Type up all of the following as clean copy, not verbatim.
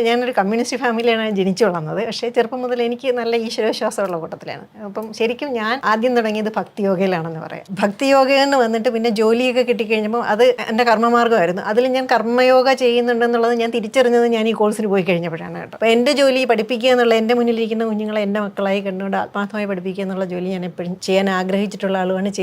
ഞാനൊരു കമ്മ്യൂണിസ്റ്റ് ഫാമിലിയാണ് ജനിച്ചു വളർന്നത്. പക്ഷേ ചെറുപ്പം മുതൽ എനിക്ക് നല്ല ഈശ്വരവിശ്വാസമുള്ള കൂട്ടത്തിലാണ്. അപ്പം ശരിക്കും ഞാൻ ആദ്യം തുടങ്ങിയത് ഭക്തിയോഗയിലാണെന്ന് പറയാം. ഭക്തിയോഗയെന്ന് വന്നിട്ട് പിന്നെ ജോലിയൊക്കെ കിട്ടിക്കഴിഞ്ഞപ്പോൾ അത് എൻ്റെ കർമ്മമാർഗ്ഗമായിരുന്നു. അതിൽ ഞാൻ കർമ്മയോഗ ചെയ്യുന്നുണ്ടെന്നുള്ളത് ഞാൻ തിരിച്ചറിഞ്ഞത് ഞാൻ ഈ കോഴ്സിന് പോയി കഴിഞ്ഞപ്പോഴാണ് കേട്ടോ. അപ്പോൾ എൻ്റെ ജോലി പഠിപ്പിക്കുക എന്നുള്ള, എൻ്റെ മുന്നിലിരിക്കുന്ന കുഞ്ഞുങ്ങളെ എൻ്റെ മക്കളായി കണ്ടുകൊണ്ട് ആത്മാർത്ഥമായി പഠിപ്പിക്കുക എന്നുള്ള ജോലി ഞാൻ എപ്പോഴും ചെയ്യാൻ ആഗ്രഹിച്ചിട്ടുള്ള ആളുമാണ്,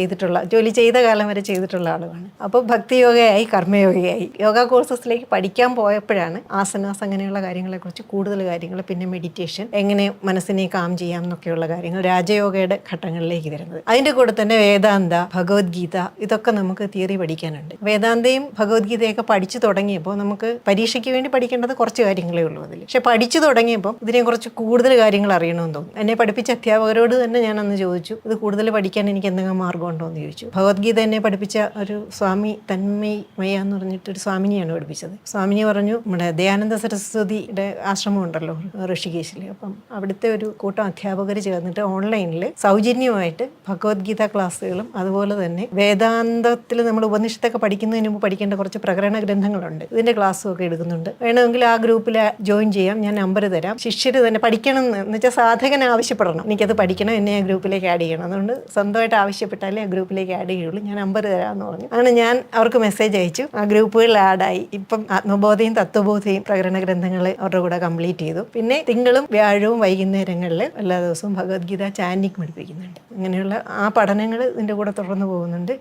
ജോലി ചെയ്ത കാലം വരെ ചെയ്തിട്ടുള്ള ആളുമാണ്. അപ്പോൾ ഭക്തിയോഗയായി കർമ്മയോഗയായി യോഗ കോഴ്സസിലേക്ക് പഠിക്കാൻ പോയപ്പോഴാണ് ആസനാസ് അങ്ങനെയുള്ള കാര്യങ്ങളെക്കുറിച്ച് കൂടുതൽ കാര്യങ്ങൾ, പിന്നെ മെഡിറ്റേഷൻ, എങ്ങനെ മനസ്സിനെ കാം ചെയ്യാം എന്നൊക്കെയുള്ള കാര്യങ്ങൾ, രാജയോഗയുടെ ഘട്ടങ്ങളിലേക്ക് വരുന്നത്. അതിൻ്റെ കൂടെ തന്നെ വേദാന്ത, ഭഗവത്ഗീത, ഇതൊക്കെ നമുക്ക് തിയറി പഠിക്കാനുണ്ട്. വേദാന്തയും ഭഗവത്ഗീതയൊക്കെ പഠിച്ചു തുടങ്ങിയപ്പോൾ നമുക്ക് പരീക്ഷയ്ക്ക് വേണ്ടി പഠിക്കേണ്ടത് കുറച്ച് കാര്യങ്ങളേ ഉള്ളൂ അതിൽ. പക്ഷെ പഠിച്ചു തുടങ്ങിയപ്പോൾ ഇതിനെക്കുറിച്ച് കൂടുതൽ കാര്യങ്ങൾ അറിയണമെന്ന് തോന്നി. എന്നെ പഠിപ്പിച്ച അധ്യാപകരോട് തന്നെ ഞാൻ അന്ന് ചോദിച്ചു, ഇത് കൂടുതൽ പഠിക്കാൻ എനിക്ക് എന്തെങ്കിലും മാർഗ്ഗമുണ്ടോ എന്ന് ചോദിച്ചു. ഭഗവത്ഗീത എന്നെ പഠിപ്പിച്ച ഒരു സ്വാമി തന്മയ എന്ന് പറഞ്ഞിട്ടൊരു സ്വാമിനിയാണ് പഠിപ്പിച്ചത്. സ്വാമിനി പറഞ്ഞു, നമ്മുടെ ദയാനന്ദ സരസ്വതിയുടെ ആശ്രമം ഉണ്ടല്ലോ ഋഷികേശിൽ, അപ്പം അവിടുത്തെ ഒരു കൂട്ടം അധ്യാപകർ ചേർന്നിട്ട് ഓൺലൈനിൽ സൗജന്യമായിട്ട് ഭഗവത്ഗീത ക്ലാസ്സുകളും അതുപോലെ തന്നെ വേദാന്തത്തിൽ നമ്മൾ ഉപനിഷത്തൊക്കെ പഠിക്കുന്നതിന് മുമ്പ് പഠിക്കേണ്ട കുറച്ച് പ്രകരണ ഗ്രന്ഥങ്ങളുണ്ട്, ഇതിൻ്റെ ക്ലാസ്സും ഒക്കെ എടുക്കുന്നുണ്ട്. വേണമെങ്കിൽ ആ ഗ്രൂപ്പിൽ ജോയിൻ ചെയ്യാം, ഞാൻ നമ്പർ തരാം. ശിഷ്യർ തന്നെ പഠിക്കണം എന്ന് വെച്ചാൽ സാധകൻ ആവശ്യപ്പെടണം, എനിക്കത് പഠിക്കണം, എന്നെ ആ ഗ്രൂപ്പിലേക്ക് ആഡ് ചെയ്യണം. അതുകൊണ്ട് സ്വന്തമായിട്ട് ആവശ്യപ്പെട്ടാലേ ആ ഗ്രൂപ്പിലേക്ക് ആഡ് ചെയ്യുള്ളൂ, ഞാൻ നമ്പർ തരാമെന്ന് പറഞ്ഞു. അങ്ങനെ ഞാൻ അവർക്ക് മെസ്സേജ് അയച്ചു, ആ ഗ്രൂപ്പുകളിൽ ആഡായി. ഇപ്പം ആത്മബോധയും തത്വബോധയും പ്രകരണ ഗ്രന്ഥങ്ങൾ അവരുടെ കൂടെ കംപ്ലീറ്റ് ചെയ്തു. പിന്നെ തിങ്കളും വ്യാഴവും വൈകുന്നേരങ്ങളിൽ എല്ലാ ദിവസവും ഭഗവത്ഗീത ചാൻഡിങ് പഠിപ്പിക്കുന്നുണ്ട്. അങ്ങനെയുള്ള ആ പഠനങ്ങൾ ഇതിൻ്റെ കൂടെ തുടർന്ന് പോകുന്നുണ്ട്.